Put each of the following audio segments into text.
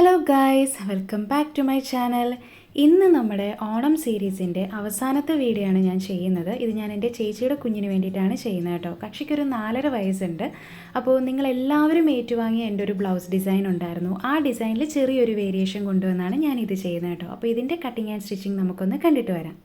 Hello guys, welcome back to my channel. ഇന്ന് നമ്മുടെ ഓണം സീരീസിൻ്റെ അവസാനത്തെ വീഡിയോ ആണ് ഞാൻ ചെയ്യുന്നത്. ഇത് ഞാൻ എൻ്റെ ചേച്ചിയുടെ കുഞ്ഞിന് വേണ്ടിയിട്ടാണ് ചെയ്യുന്നത് കേട്ടോ. കക്ഷിക്കൊരു 4.5 വയസ്സുണ്ട്. അപ്പോൾ നിങ്ങളെല്ലാവരും ഏറ്റുവാങ്ങിയ എൻ്റെ ഒരു ബ്ലൗസ് ഡിസൈൻ ഉണ്ടായിരുന്നു. ആ ഡിസൈനിൽ ചെറിയൊരു വേരിയേഷൻ കൊണ്ടുവന്നാണ് ഞാനിത് ചെയ്യുന്നത് കേട്ടോ. അപ്പോൾ ഇതിൻ്റെ കട്ടിങ് ആൻഡ് സ്റ്റിച്ചിങ് നമുക്കൊന്ന് കണ്ടിട്ട് വരാം.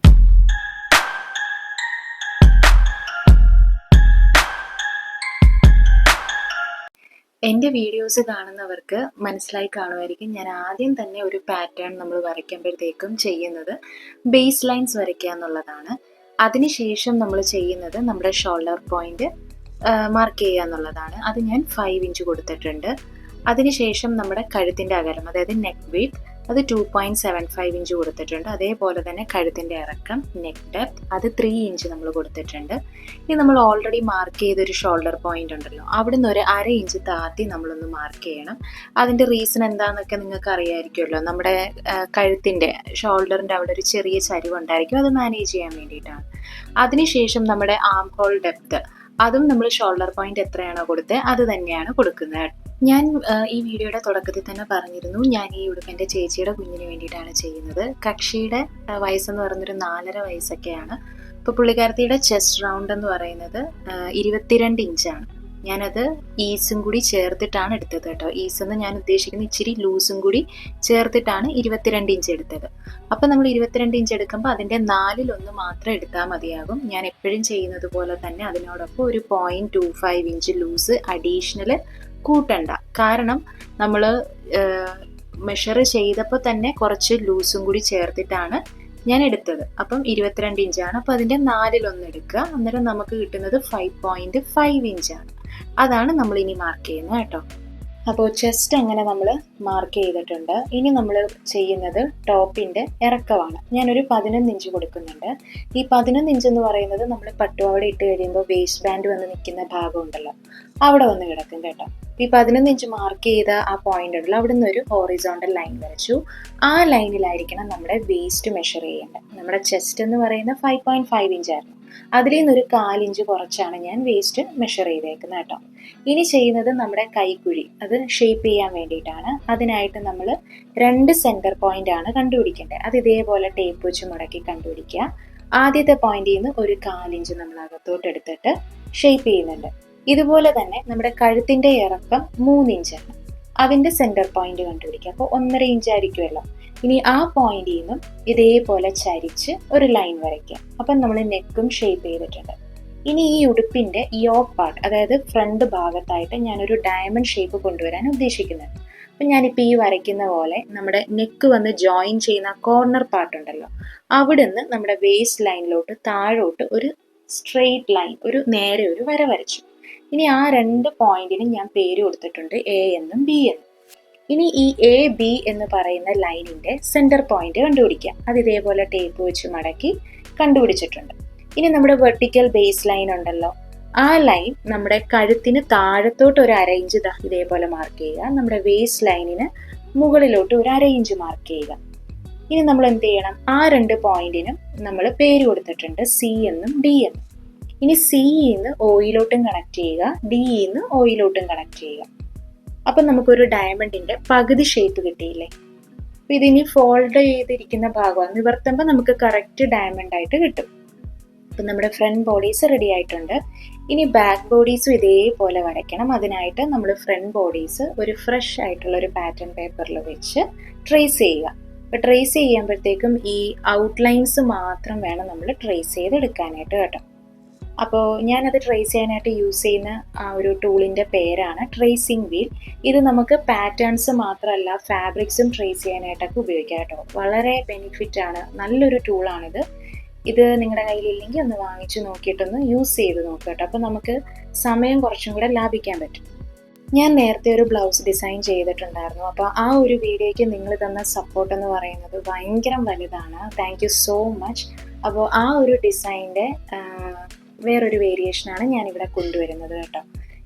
എൻ്റെ വീഡിയോസ് കാണുന്നവർക്ക് മനസ്സിലായി കാണുമായിരിക്കും, ഞാൻ ആദ്യം തന്നെ ഒരു പാറ്റേൺ നമ്മൾ വരയ്ക്കുമ്പോഴത്തേക്കും ചെയ്യുന്നത് ബേസ് ലൈൻസ് വരയ്ക്കുക എന്നുള്ളതാണ്. അതിനുശേഷം നമ്മൾ ചെയ്യുന്നത് നമ്മുടെ ഷോൾഡർ പോയിന്റ് മാർക്ക് ചെയ്യുക എന്നുള്ളതാണ്. അത് ഞാൻ 5 ഇഞ്ച് കൊടുത്തിട്ടുണ്ട്. അതിനുശേഷം നമ്മുടെ കഴുത്തിൻ്റെ അകലം, അതായത് നെക്ക് വിഡ്ത്ത്, അത് 2.75 ഇഞ്ച് കൊടുത്തിട്ടുണ്ട്. അതേപോലെ തന്നെ കഴുത്തിൻ്റെ ഇറക്കം, നെക്ക് ഡെപ്ത്, അത് 3 ഇഞ്ച് നമ്മൾ കൊടുത്തിട്ടുണ്ട്. ഇനി നമ്മൾ ഓൾറെഡി മാർക്ക് ചെയ്തൊരു ഷോൾഡർ പോയിന്റ് ഉണ്ടല്ലോ, അവിടുന്ന് ഒരു 1/2 ഇഞ്ച് താത്തി നമ്മളൊന്ന് മാർക്ക് ചെയ്യണം. അതിൻ്റെ റീസൺ എന്താണെന്നൊക്കെ നിങ്ങൾക്ക് അറിയാമായിരിക്കുമല്ലോ. നമ്മുടെ കഴുത്തിൻ്റെ ഷോൾഡറിൻ്റെ അവിടെ ഒരു ചെറിയ ചരിവുണ്ടായിരിക്കും, അത് മാനേജ് ചെയ്യാൻ വേണ്ടിയിട്ടാണ്. അതിനുശേഷം നമ്മുടെ ആം ഹോൾ ഡെപ്ത്, അതും നമ്മൾ ഷോൾഡർ പോയിന്റ് എത്രയാണോ കൊടുത്തത് അത് തന്നെയാണ് കൊടുക്കുന്നത്. ഞാൻ ഈ വീഡിയോയുടെ തുടക്കത്തിൽ തന്നെ പറഞ്ഞിരുന്നു, ഞാൻ ഈ ഉടുപ്പ് എൻ്റെ ചേച്ചിയുടെ കുഞ്ഞിന് വേണ്ടിയിട്ടാണ് ചെയ്യുന്നത്. കക്ഷിയുടെ വയസ്സെന്ന് പറയുന്നൊരു 4.5 വയസ്സൊക്കെയാണ്. ഇപ്പോൾ പുള്ളിക്കാരത്തിയുടെ ചെസ്റ്റ് റൗണ്ട് എന്ന് പറയുന്നത് 22 ഇഞ്ചാണ്. ഞാനത് ഈസും കൂടി ചേർത്തിട്ടാണ് എടുത്തത് കേട്ടോ. ഈസ് എന്ന് ഞാൻ ഉദ്ദേശിക്കുന്നത് ഇച്ചിരി ലൂസും കൂടി ചേർത്തിട്ടാണ് 22 ഇഞ്ച് എടുത്തത്. അപ്പം നമ്മൾ 22 ഇഞ്ച് എടുക്കുമ്പോൾ അതിൻ്റെ 4/1 മാത്രം എടുത്താൽ മതിയാകും. ഞാൻ എപ്പോഴും ചെയ്യുന്നത് പോലെ തന്നെ അതിനോടൊപ്പം ഒരു 0.25 ഇഞ്ച് ലൂസ് അഡീഷണൽ കൂട്ടണ്ട. കാരണം നമ്മൾ മെഷർ ചെയ്തപ്പോൾ തന്നെ കുറച്ച് ലൂസും കൂടി ചേർത്തിട്ടാണ് ഞാൻ എടുത്തത്. അപ്പം 22 ഇഞ്ചാണ്. അപ്പോൾ അതിൻ്റെ 4/1 എടുക്കുക. അന്നേരം നമുക്ക് കിട്ടുന്നത് 5.5 ഇഞ്ചാണ്. അതാണ് നമ്മൾ ഇനി മാർക്ക് ചെയ്യുന്നത് കേട്ടോ. അപ്പോൾ ചെസ്റ്റ് അങ്ങനെ നമ്മൾ മാർക്ക് ചെയ്തിട്ടുണ്ട്. ഇനി നമ്മൾ ചെയ്യുന്നത് ടോപ്പിൻ്റെ ഇറക്കമാണ്. ഞാനൊരു 11 ഇഞ്ച് കൊടുക്കുന്നുണ്ട്. ഈ 11 ഇഞ്ച് എന്ന് പറയുന്നത് നമ്മൾ പട്ടുപാവാട ഇട്ട് കഴിയുമ്പോൾ വേസ്റ്റ് ബാൻഡ് വന്ന് നിൽക്കുന്ന ഭാഗം ഉണ്ടല്ലോ, അവിടെ വന്ന് കിടക്കും കേട്ടോ. ഈ 11 ഇഞ്ച് മാർക്ക് ചെയ്ത ആ പോയിന്റ് ഉണ്ടല്ലോ, അവിടെ നിന്ന് ഒരു ഹോറിസോണ്ടൽ ലൈൻ വരച്ചു. ആ ലൈനിലായിരിക്കണം നമ്മുടെ വേസ്റ്റ് മെഷർ ചെയ്യേണ്ടത്. നമ്മുടെ ചെസ്റ്റ് എന്ന് പറയുന്നത് 5.5 ഇഞ്ചായിരുന്നു. അതിൽ നിന്നൊരു 4 ഇഞ്ച് കുറച്ചാണ് ഞാൻ വേസ്റ്റ് മെഷർ ചെയ്തേക്കുന്നത് കേട്ടോ. ഇനി ചെയ്യുന്നത് നമ്മുടെ കൈക്കുഴി, അത് ഷേപ്പ് ചെയ്യാൻ വേണ്ടിയിട്ടാണ്. അതിനായിട്ട് നമ്മൾ 2 സെൻറ്റർ പോയിന്റ് ആണ് കണ്ടുപിടിക്കേണ്ടത്. അത് ഇതേപോലെ ടേപ്പ് വെച്ച് മുടക്കി കണ്ടുപിടിക്കുക. ആദ്യത്തെ പോയിന്റിൽ നിന്ന് ഒരു 4 ഇഞ്ച് നമ്മൾ അകത്തോട്ട് എടുത്തിട്ട് ഷേപ്പ് ചെയ്യുന്നുണ്ട്. ഇതുപോലെ തന്നെ നമ്മുടെ കഴുത്തിൻ്റെ ഇറക്കം 3 ഇഞ്ചാണ്. അതിൻ്റെ സെൻറ്റർ പോയിന്റ് കണ്ടുപിടിക്കുക. അപ്പോൾ 1.5 ഇഞ്ച് ആയിരിക്കുമല്ലോ. ഇനി ആ പോയിന്റിൽ നിന്നും ഇതേപോലെ ചരിച്ച് ഒരു ലൈൻ വരയ്ക്കുക. അപ്പം നമ്മൾ നെക്കും ഷേപ്പ് ചെയ്തിട്ടുണ്ട്. ഇനി ഈ ഉടുപ്പിൻ്റെ യോക്ക് പാർട്ട്, അതായത് ഫ്രണ്ട് ഭാഗത്തായിട്ട് ഞാനൊരു ഡയമണ്ട് ഷേപ്പ് കൊണ്ടുവരാൻ ഉദ്ദേശിക്കുന്നത്. അപ്പം ഞാനിപ്പോൾ ഈ വരയ്ക്കുന്ന പോലെ നമ്മുടെ നെക്ക് വന്ന് ജോയിൻ ചെയ്യുന്ന കോർണർ പാർട്ട് ഉണ്ടല്ലോ, അവിടുന്ന് നമ്മുടെ വേസ്റ്റ് ലൈനിലോട്ട് താഴോട്ട് ഒരു സ്ട്രെയിറ്റ് ലൈൻ, ഒരു നേരെ ഒരു വര വരച്ചു. ഇനി ആ 2 പോയിന്റിനും ഞാൻ പേര് കൊടുത്തിട്ടുണ്ട്, എ എന്നും ബി എന്നും. ഇനി ഈ എ ബി എന്ന് പറയുന്ന ലൈനിൻ്റെ സെൻറ്റർ പോയിന്റ് കണ്ടുപിടിക്കാം. അത് ഇതേപോലെ ടേപ്പ് വെച്ച് മടക്കി കണ്ടുപിടിച്ചിട്ടുണ്ട്. ഇനി നമ്മുടെ വെർട്ടിക്കൽ ബേസ് ലൈൻ ഉണ്ടല്ലോ, ആ ലൈൻ നമ്മുടെ കഴുത്തിന് താഴത്തോട്ട് ഒരു 1/2 ഇഞ്ച് ഇതേപോലെ മാർക്ക് ചെയ്യുക. നമ്മുടെ വേസ്റ്റ് ലൈനിന് മുകളിലോട്ട് ഒരു 1/2 ഇഞ്ച് മാർക്ക് ചെയ്യുക. ഇനി നമ്മൾ എന്ത് ചെയ്യണം, ആ 2 പോയിന്റിനും നമ്മൾ പേര് കൊടുത്തിട്ടുണ്ട്, സി എന്നും ഡി എന്നും. ഇനി സിന്ന് ഓയിലോട്ടും കണക്ട് ചെയ്യുക, ഡിന്ന് ഓയിലോട്ടും കണക്ട് ചെയ്യുക. അപ്പം നമുക്കൊരു ഡയമണ്ടിൻ്റെ പകുതി ഷേപ്പ് കിട്ടിയില്ലേ. അപ്പം ഇതിനി ഫോൾഡ് ചെയ്തിരിക്കുന്ന ഭാഗമാണ്, നിവർത്തുമ്പോൾ നമുക്ക് കറക്റ്റ് ഡയമണ്ട് ആയിട്ട് കിട്ടും. അപ്പം നമ്മുടെ ഫ്രണ്ട് ബോഡീസ് റെഡി ആയിട്ടുണ്ട്. ഇനി ബാക്ക് ബോഡീസും ഇതേപോലെ വരയ്ക്കണം. അതിനായിട്ട് നമ്മൾ ഫ്രണ്ട് ബോഡീസ് ഒരു ഫ്രഷ് ആയിട്ടുള്ള ഒരു പാറ്റേൺ പേപ്പറിൽ വെച്ച് ട്രേസ് ചെയ്യുക. അപ്പോൾ ട്രേസ് ചെയ്യുമ്പോഴത്തേക്കും ഈ ഔട്ട്ലൈൻസ് മാത്രം വേണം നമ്മൾ ട്രേസ് ചെയ്തെടുക്കാനായിട്ട് കേട്ടോ. അപ്പോൾ ഞാനത് ട്രേസ് ചെയ്യാനായിട്ട് യൂസ് ചെയ്യുന്ന ആ ഒരു ടൂളിൻ്റെ പേരാണ് ട്രേസിങ് വീൽ. ഇത് നമുക്ക് പാറ്റേൺസ് മാത്രമല്ല ഫാബ്രിക്സും ട്രേസ് ചെയ്യാനായിട്ടൊക്കെ ഉപയോഗിക്കാം കേട്ടോ. വളരെ ബെനിഫിറ്റ് ആണ്, നല്ലൊരു ടൂളാണിത്. ഇത് നിങ്ങളുടെ കയ്യിലില്ലെങ്കിൽ ഒന്ന് വാങ്ങിച്ച് നോക്കിയിട്ടൊന്ന് യൂസ് ചെയ്ത് നോക്കുക കേട്ടോ. അപ്പോൾ നമുക്ക് സമയം കുറച്ചും കൂടെ ലാഭിക്കാൻ പറ്റും. ഞാൻ നേരത്തെ ഒരു ബ്ലൗസ് ഡിസൈൻ ചെയ്തിട്ടുണ്ടായിരുന്നു. അപ്പോൾ ആ ഒരു വീഡിയോയ്ക്ക് നിങ്ങൾ തന്ന സപ്പോർട്ട് എന്ന് പറയുന്നത് ഭയങ്കര വലുതാണ്. Thank you so much. അപ്പോൾ ആ ഒരു ഡിസൈൻ്റെ വേറൊരു വേരിയേഷനാണ് ഞാനിവിടെ കൊണ്ടുവരുന്നത് കേട്ടോ.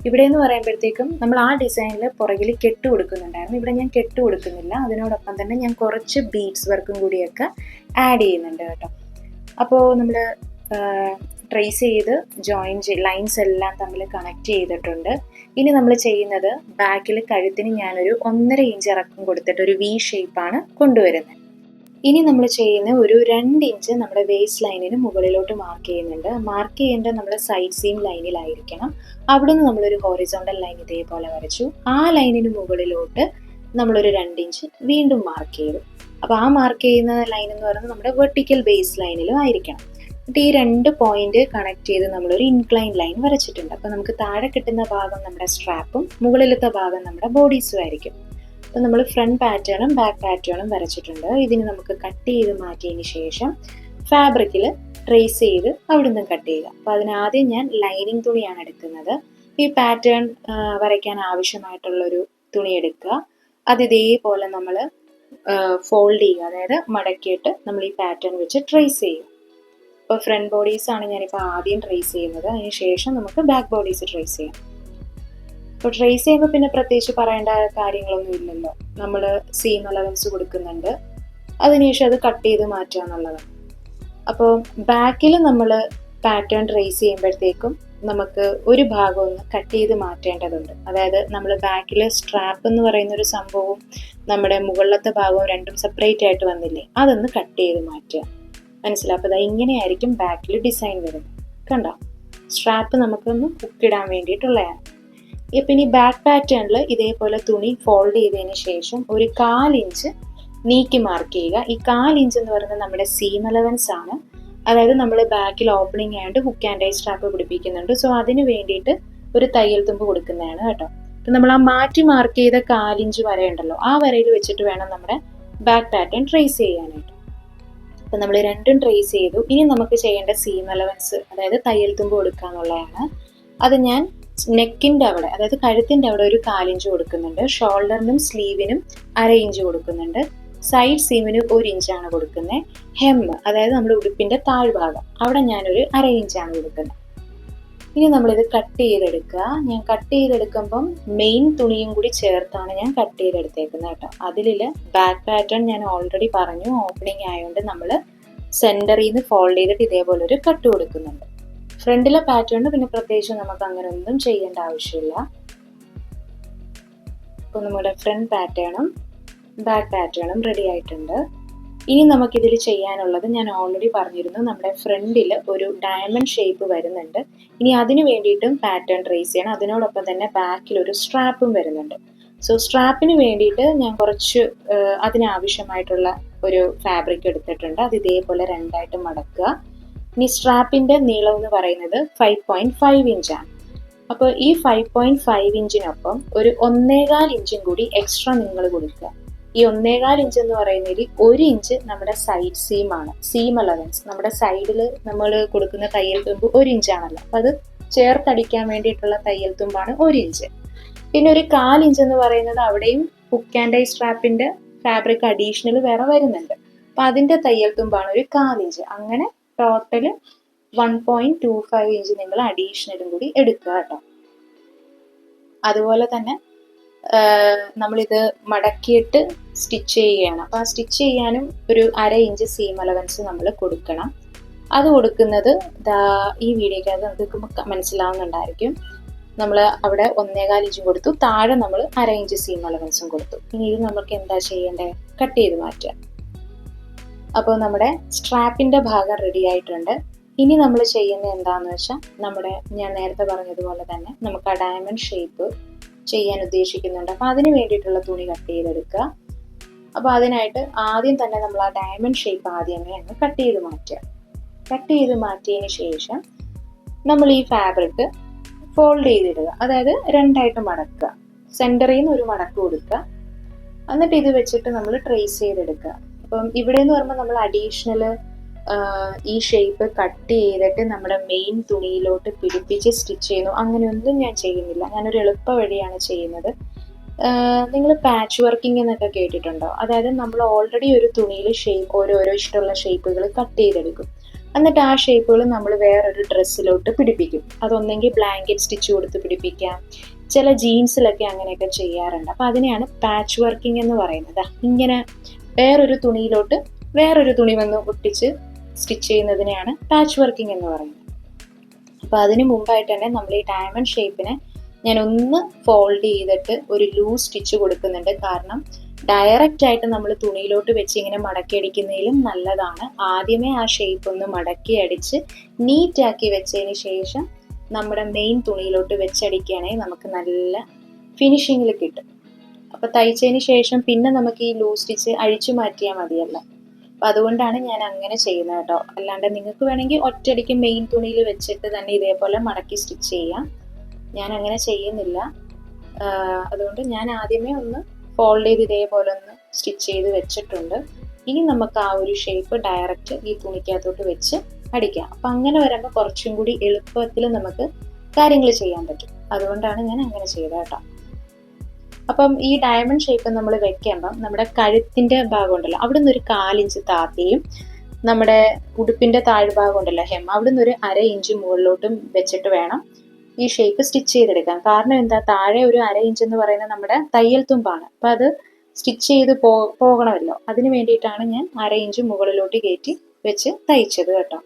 ഇവിടെ എന്ന് പറയുമ്പോഴത്തേക്കും നമ്മൾ ആ ഡിസൈനിൽ പുറകിൽ കെട്ട് കൊടുക്കുന്നുണ്ടായിരുന്നു. ഇവിടെ ഞാൻ കെട്ട് കൊടുക്കുന്നില്ല. അതിനോടൊപ്പം തന്നെ ഞാൻ കുറച്ച് ബീഡ്സ് വർക്കും കൂടിയൊക്കെ ആഡ് ചെയ്യുന്നുണ്ട് കേട്ടോ. അപ്പോൾ നമ്മൾ ട്രേസ് ചെയ്ത് ലൈൻസ് എല്ലാം തമ്മിൽ കണക്ട് ചെയ്തിട്ടുണ്ട്. ഇനി നമ്മൾ ചെയ്യുന്നത് ബാക്കിൽ കഴുത്തിന് ഞാനൊരു 1.5 ഇഞ്ച് ഇറക്കം കൊടുത്തിട്ട് ഒരു വി ഷേപ്പാണ് കൊണ്ടുവരുന്നത്. ഇനി നമ്മൾ ചെയ്യുന്ന ഒരു 2 ഇഞ്ച് നമ്മുടെ വേസ്റ്റ് ലൈനിന് മുകളിലോട്ട് മാർക്ക് ചെയ്യുന്നുണ്ട്. മാർക്ക് ചെയ്യേണ്ട നമ്മുടെ സൈഡ് സീം ലൈനിലായിരിക്കണം. അവിടെ നിന്ന് നമ്മളൊരു ഹോറിസോണ്ടൽ ലൈൻ ഇതേപോലെ വരച്ചു. ആ ലൈനിന് മുകളിലോട്ട് നമ്മളൊരു 2 ഇഞ്ച് വീണ്ടും മാർക്ക് ചെയ്തു. അപ്പോൾ ആ മാർക്ക് ചെയ്യുന്ന ലൈൻ എന്ന് പറയുന്നത് നമ്മുടെ വെർട്ടിക്കൽ ബേസ് ലൈനിലും ആയിരിക്കണം. എന്നിട്ട് ഈ 2 പോയിന്റ് കണക്ട് ചെയ്ത് നമ്മളൊരു ഇൻക്ലൈൻ ലൈൻ വരച്ചിട്ടുണ്ട്. അപ്പോൾ നമുക്ക് താഴെ കിട്ടുന്ന ഭാഗം നമ്മുടെ സ്ട്രാപ്പും മുകളിലത്തെ ഭാഗം നമ്മുടെ ബോഡീസും ആയിരിക്കും. അപ്പോൾ നമ്മൾ ഫ്രണ്ട് പാറ്റേണും ബാക്ക് പാറ്റേണും വരച്ചിട്ടുണ്ട്. ഇതിന് നമുക്ക് കട്ട് ചെയ്ത് മാറ്റിയതിന് ശേഷം ഫാബ്രിക്കിൽ ട്രേസ് ചെയ്ത് അവിടെ നിന്നും കട്ട് ചെയ്യുക. അപ്പോൾ അതിനാദ്യം ഞാൻ ലൈനിങ് തുണിയാണ് എടുക്കുന്നത്. ഈ പാറ്റേൺ വരയ്ക്കാൻ ആവശ്യമായിട്ടുള്ളൊരു തുണി എടുക്കുക. അത് ഇതേപോലെ നമ്മൾ ഫോൾഡ് ചെയ്യുക, അതായത് മടക്കിയിട്ട് നമ്മൾ ഈ പാറ്റേൺ വെച്ച് ട്രേസ് ചെയ്യും. ഇപ്പോൾ ഫ്രണ്ട് ബോഡീസ് ആണ് ഞാനിപ്പോൾ ആദ്യം ട്രേസ് ചെയ്യുന്നത്. അതിന് ശേഷം നമുക്ക് ബാക്ക് ബോഡീസ് ട്രേസ് ചെയ്യാം. ഇപ്പോൾ ട്രേസ് ചെയ്യുമ്പോൾ പിന്നെ പ്രത്യേകിച്ച് പറയേണ്ട കാര്യങ്ങളൊന്നും ഇല്ലല്ലോ. നമ്മൾ സീം അലവൻസ് കൊടുക്കുന്നുണ്ട്, അതിനുശേഷം അത് കട്ട് ചെയ്ത് മാറ്റുക എന്നുള്ളതാണ്. അപ്പോൾ ബാക്കിൽ നമ്മൾ പാറ്റേൺ ട്രേസ് ചെയ്യുമ്പോഴത്തേക്കും നമുക്ക് ഒരു ഭാഗം ഒന്ന് കട്ട് ചെയ്ത് മാറ്റേണ്ടതുണ്ട്. അതായത് നമ്മൾ ബാക്കിൽ സ്ട്രാപ്പ് എന്ന് പറയുന്ന ഒരു സംഭവവും നമ്മുടെ മുകളിലത്തെ ഭാഗവും രണ്ടും സെപ്പറേറ്റ് ആയിട്ട് വന്നില്ലേ, അതൊന്ന് കട്ട് ചെയ്ത് മാറ്റുക. മനസ്സിലാവും. അപ്പോൾ ഇങ്ങനെയായിരിക്കും ബാക്കിൽ ഡിസൈൻ വരുന്നത്. കണ്ടോ, സ്ട്രാപ്പ് നമുക്കൊന്ന് ഹുക്കിടാൻ വേണ്ടിയിട്ടുള്ളതാണ്. ഇപ്പം ഇനി ബാക്ക് പാറ്റേണിൽ ഇതേപോലെ തുണി ഫോൾഡ് ചെയ്തതിന് ശേഷം ഒരു 1/4 ഇഞ്ച് നീക്കി മാർക്ക് ചെയ്യുക. ഈ 1/4 ഇഞ്ച് എന്ന് പറയുന്നത് നമ്മുടെ സീം അലവൻസ് ആണ്. അതായത് നമ്മൾ ബാക്കിൽ ഓപ്പണിംഗ് ആയിട്ട് ഹുക്ക് ആൻഡ് ഐ സ്ട്രാപ്പ് പിടിപ്പിക്കുന്നുണ്ട്. സോ അതിന് വേണ്ടിയിട്ട് ഒരു തയ്യൽ തുമ്പ് കൊടുക്കുന്നതാണ് കേട്ടോ. അപ്പം നമ്മൾ ആ മാറ്റി മാർക്ക് ചെയ്ത 1/4 ഇഞ്ച് വരയുണ്ടല്ലോ, ആ വരയിൽ വെച്ചിട്ട് വേണം നമ്മുടെ ബാക്ക് പാറ്റേൺ ട്രേസ് ചെയ്യാനായിട്ട്. അപ്പം നമ്മൾ രണ്ടും ട്രേസ് ചെയ്തു. ഇനി നമുക്ക് ചെയ്യേണ്ട സീം അലവൻസ്, അതായത് തയ്യൽ തുമ്പ് കൊടുക്കുക എന്നുള്ളതാണ്. അത് ഞാൻ നെക്കിൻ്റെ അവിടെ, അതായത് കഴുത്തിൻ്റെ അവിടെ ഒരു 1/4 ഇഞ്ച് കൊടുക്കുന്നുണ്ട്. ഷോൾഡറിനും സ്ലീവിനും 1/2 ഇഞ്ച് കൊടുക്കുന്നുണ്ട്. സൈഡ് സീമിന് 1 ഇഞ്ചാണ് കൊടുക്കുന്നത്. ഹെം, അതായത് നമ്മുടെ ഉടുപ്പിൻ്റെ താഴ്ഭാഗം, അവിടെ ഞാനൊരു 1/2 ഇഞ്ചാണ് കൊടുക്കുന്നത്. ഇനി നമ്മളിത് കട്ട് ചെയ്തെടുക്കുക. ഞാൻ കട്ട് ചെയ്തെടുക്കുമ്പം മെയിൻ തുണിയും കൂടി ചേർത്താണ് ഞാൻ കട്ട് ചെയ്തെടുത്തേക്കുന്നത് കേട്ടോ. അതിൽ ബാക്ക് പാറ്റേൺ ഞാൻ ഓൾറെഡി പറഞ്ഞു, ഓപ്പണിംഗ് ആയതുകൊണ്ട് നമ്മൾ സെൻറ്ററിൽ നിന്ന് ഫോൾഡ് ചെയ്തിട്ട് ഇതേപോലെ ഒരു കട്ട് കൊടുക്കുന്നുണ്ട്. ഫ്രണ്ടിലെ പാറ്റേൺ പിന്നെ പ്രത്യേകിച്ച് നമുക്ക് അങ്ങനെ ഒന്നും ചെയ്യേണ്ട ആവശ്യമില്ല. ഇപ്പോൾ നമ്മുടെ ഫ്രണ്ട് പാറ്റേണും ബാക്ക് പാറ്റേണും റെഡി ആയിട്ടുണ്ട്. ഇനി നമുക്കിതിൽ ചെയ്യാനുള്ളത് ഞാൻ ഓൾറെഡി പറഞ്ഞിരുന്നു, നമ്മുടെ ഫ്രണ്ടിൽ ഒരു ഡയമണ്ട് ഷേപ്പ് വരുന്നുണ്ട്. ഇനി അതിന് വേണ്ടിയിട്ടും പാറ്റേൺ ട്രേസ് ചെയ്യണം. അതിനോടൊപ്പം തന്നെ ബാക്കിൽ ഒരു സ്ട്രാപ്പും വരുന്നുണ്ട്. സോ സ്ട്രാപ്പിന് വേണ്ടിയിട്ട് ഞാൻ കുറച്ച് അതിനാവശ്യമായിട്ടുള്ള ഒരു ഫാബ്രിക് എടുത്തിട്ടുണ്ട്. അത് ഇതേപോലെ 2ആയിട്ട് മടക്കുക. ഇനി സ്ട്രാപ്പിൻ്റെ നീളം എന്ന് പറയുന്നത് 5.5 ഇഞ്ചാണ്. അപ്പോൾ ഈ 5.5 ഇഞ്ചിനൊപ്പം ഒരു 1.25 ഇഞ്ചും കൂടി എക്സ്ട്രാ നിങ്ങൾ കൊടുക്കുക. ഈ 1.25 ഇഞ്ച് എന്ന് പറയുന്നതിൽ 1 ഇഞ്ച് നമ്മുടെ സൈഡ് സീമാണ്, സീം അലവൻസ്. നമ്മുടെ സൈഡിൽ നമ്മൾ കൊടുക്കുന്ന തയ്യൽ തുമ്പ് 1 ഇഞ്ചാണല്ലോ, അപ്പം അത് ചേർത്തടിക്കാൻ വേണ്ടിയിട്ടുള്ള തയ്യൽ തുമ്പാണ് 1 ഇഞ്ച്. പിന്നെ ഒരു 1/4 ഇഞ്ച് എന്ന് പറയുന്നത് അവിടെയും ഹുക്ക് ആൻഡ് ഐ സ്ട്രാപ്പിൻ്റെ ഫാബ്രിക് അഡീഷണൽ വേറെ വരുന്നുണ്ട്. അപ്പം അതിൻ്റെ തയ്യൽ തുമ്പാണ് ഒരു 1/4 ഇഞ്ച്. അങ്ങനെ ടോട്ടൽ 1.25 ഇഞ്ച് നിങ്ങൾ അഡീഷണലും കൂടി എടുക്കുക കേട്ടോ. അതുപോലെ തന്നെ നമ്മളിത് മടക്കിയിട്ട് സ്റ്റിച്ച് ചെയ്യുകയാണ്. അപ്പോൾ ആ സ്റ്റിച്ച് ചെയ്യാനും ഒരു 1/2 ഇഞ്ച് സീം അലവൻസ് നമ്മൾ കൊടുക്കണം. അത് കൊടുക്കുന്നത് ഈ വീഡിയോക്കകത്ത് നമുക്ക് മനസ്സിലാവുന്നുണ്ടായിരിക്കും. നമ്മൾ അവിടെ 1.25 ഇഞ്ചും കൊടുത്തു, താഴെ നമ്മൾ 1/2 ഇഞ്ച് സീം അലവൻസും കൊടുത്തു. ഇനി ഇത് നമുക്ക് എന്താ ചെയ്യേണ്ടത്? കട്ട് ചെയ്ത് മാറ്റുക. അപ്പോൾ നമ്മുടെ സ്ട്രാപ്പിൻ്റെ ഭാഗം റെഡി ആയിട്ടുണ്ട്. ഇനി നമ്മൾ ചെയ്യുന്നത് എന്താണെന്ന് വെച്ചാൽ, ഞാൻ നേരത്തെ പറഞ്ഞതുപോലെ തന്നെ നമുക്ക് ആ ഡയമണ്ട് ഷേപ്പ് ചെയ്യാൻ ഉദ്ദേശിക്കുന്നുണ്ട്. അപ്പോൾ അതിന് വേണ്ടിയിട്ടുള്ള തുണി കട്ട് ചെയ്തെടുക്കുക. അപ്പോൾ അതിനായിട്ട് ആദ്യം തന്നെ നമ്മൾ ആ ഡയമണ്ട് ഷേപ്പ് ആദ്യമേ അങ്ങ് കട്ട് ചെയ്ത് മാറ്റുക. കട്ട് ചെയ്ത് മാറ്റിയതിന് ശേഷം നമ്മൾ ഈ ഫാബ്രിക് ഫോൾഡ് ചെയ്തിടുക, അതായത് 2ആയിട്ട് മടക്കുക. സെൻറ്ററിൽ നിന്ന് ഒരു മടക്ക് കൊടുക്കുക. എന്നിട്ട് ഇത് വെച്ചിട്ട് നമ്മൾ ട്രേസ് ചെയ്തെടുക്കുക. അപ്പം ഇവിടെ എന്ന് പറയുമ്പോൾ നമ്മൾ അഡീഷണൽ ഈ ഷേപ്പ് കട്ട് ചെയ്തിട്ട് നമ്മുടെ മെയിൻ തുണിയിലോട്ട് പിടിപ്പിച്ച് സ്റ്റിച്ച് ചെയ്യുന്നു, അങ്ങനെയൊന്നും ഞാൻ ചെയ്യുന്നില്ല. ഞാനൊരു എളുപ്പ വഴിയാണ് ചെയ്യുന്നത്. നിങ്ങൾ പാച്ച് വർക്കിംഗ് എന്നൊക്കെ കേട്ടിട്ടുണ്ടോ? അതായത് നമ്മൾ ഓൾറെഡി ഒരു തുണിയിൽ ഓരോരോ ഇഷ്ടമുള്ള ഷേപ്പുകൾ കട്ട് ചെയ്തെടുക്കും. എന്നിട്ട് ആ ഷേപ്പുകൾ നമ്മൾ വേറൊരു ഡ്രസ്സിലോട്ട് പിടിപ്പിക്കും. അതൊന്നെങ്കിൽ ബ്ലാങ്കറ്റ് സ്റ്റിച്ച് കൊടുത്ത് പിടിപ്പിക്കാം, ചില ജീൻസിലൊക്കെ അങ്ങനെയൊക്കെ ചെയ്യാറുണ്ട്. അപ്പോൾ അതിനെയാണ് പാച്ച് വർക്കിംഗ് എന്ന് പറയുന്നത്. ഇങ്ങനെ വേറൊരു തുണിയിലോട്ട് വേറൊരു തുണി വന്ന് ഒട്ടിച്ച് സ്റ്റിച്ച് ചെയ്യുന്നതിനെയാണ് പാച്ച് വർക്കിംഗ് എന്ന് പറയുന്നത്. അപ്പോൾ അതിന് മുമ്പായിട്ട് തന്നെ നമ്മൾ ഈ ഡയമണ്ട് ഷേപ്പിനെ ഞാൻ ഒന്ന് ഫോൾഡ് ചെയ്തിട്ട് ഒരു ലൂസ് സ്റ്റിച്ച് കൊടുക്കുന്നുണ്ട്. കാരണം ഡയറക്റ്റ് ആയിട്ട് നമ്മൾ തുണിയിലോട്ട് വെച്ച് ഇങ്ങനെ മടക്കി അടിക്കുന്നതിലും നല്ലതാണ് ആദ്യമേ ആ ഷേപ്പ് ഒന്ന് മടക്കി അടിച്ച് നീറ്റാക്കി വെച്ചതിന് ശേഷം നമ്മുടെ മെയിൻ തുണിയിലോട്ട് വെച്ചടിക്കുകയാണെങ്കിൽ നമുക്ക് നല്ല ഫിനിഷിങ്ങിൽ കിട്ടും. അപ്പോൾ തയ്ച്ചതിന് ശേഷം പിന്നെ നമുക്ക് ഈ ലൂസ് സ്റ്റിച്ച് അഴിച്ചു മാറ്റിയാൽ മതിയല്ലോ. അപ്പം അതുകൊണ്ടാണ് ഞാൻ അങ്ങനെ ചെയ്യുന്നത് കേട്ടോ. അല്ലാണ്ട് നിങ്ങൾക്ക് വേണമെങ്കിൽ ഒറ്റയടിക്ക് മെയിൻ തുണിയിൽ വെച്ചിട്ട് തന്നെ ഇതേപോലെ മടക്കി സ്റ്റിച്ച് ചെയ്യാം. ഞാൻ അങ്ങനെ ചെയ്യുന്നില്ല. അതുകൊണ്ട് ഞാൻ ആദ്യമേ ഒന്ന് ഫോൾഡ് ചെയ്ത് ഇതേപോലെ ഒന്ന് സ്റ്റിച്ച് ചെയ്ത് വെച്ചിട്ടുണ്ട്. ഇനി നമുക്ക് ആ ഒരു ഷേപ്പ് ഡയറക്റ്റ് ഈ തുണിക്കകത്തോട്ട് വെച്ച് അടിക്കാം. അപ്പം അങ്ങനെ വരുമ്പോൾ കുറച്ചും കൂടി എളുപ്പത്തിൽ നമുക്ക് കാര്യങ്ങൾ ചെയ്യാൻ പറ്റും. അതുകൊണ്ടാണ് ഞാൻ അങ്ങനെ ചെയ്തത് കേട്ടോ. അപ്പം ഈ ഡയമണ്ട് ഷേപ്പ് നമ്മൾ വെക്കുമ്പം നമ്മുടെ കഴുത്തിൻ്റെ ഭാഗം ഉണ്ടല്ലോ, അവിടെ നിന്ന് ഒരു 1/4 ഇഞ്ച് താത്തിയും നമ്മുടെ ഉടുപ്പിൻ്റെ താഴ്ഭാഗം ഉണ്ടല്ലോ ഹെം, അവിടെ നിന്ന് ഒരു 1/2 ഇഞ്ച് മുകളിലോട്ടും വെച്ചിട്ട് വേണം ഈ ഷേപ്പ് സ്റ്റിച്ച് ചെയ്തെടുക്കാൻ. കാരണം എന്താ, താഴെ ഒരു 1/2 ഇഞ്ച് എന്ന് പറയുന്നത് നമ്മുടെ തയ്യൽ തുമ്പാണ്. അപ്പം അത് സ്റ്റിച്ച് ചെയ്ത് പോകണമല്ലോ. അതിന് വേണ്ടിയിട്ടാണ് ഞാൻ 1/2 ഇഞ്ച് മുകളിലോട്ട് കയറ്റി വെച്ച് തയ്ച്ചത് കേട്ടോ.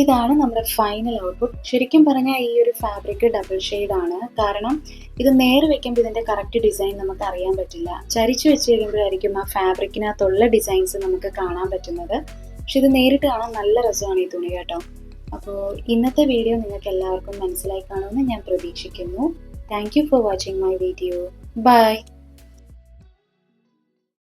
ഇതാണ് നമ്മുടെ ഫൈനൽ ഔട്ട്പുട്ട്. ശരിക്കും പറഞ്ഞാൽ ഈ ഒരു ഫാബ്രിക് ഡബിൾ ആണ്. കാരണം ഇത് നേരെ വെക്കുമ്പോൾ ഇതിൻ്റെ കറക്റ്റ് ഡിസൈൻ നമുക്ക് അറിയാൻ പറ്റില്ല. ചരിച്ചു വെച്ച് കഴിയുമ്പോഴായിരിക്കും ആ ഫാബ്രിക്കിനകത്തുള്ള ഡിസൈൻസ് നമുക്ക് കാണാൻ പറ്റുന്നത്. പക്ഷെ ഇത് നേരിട്ട് കാണാൻ നല്ല രസമാണ് ഈ തുണി കേട്ടോ. അപ്പോൾ ഇന്നത്തെ വീഡിയോ നിങ്ങൾക്ക് എല്ലാവർക്കും മനസ്സിലായി കാണുമെന്ന് ഞാൻ പ്രതീക്ഷിക്കുന്നു. Thank you for watching my video. By.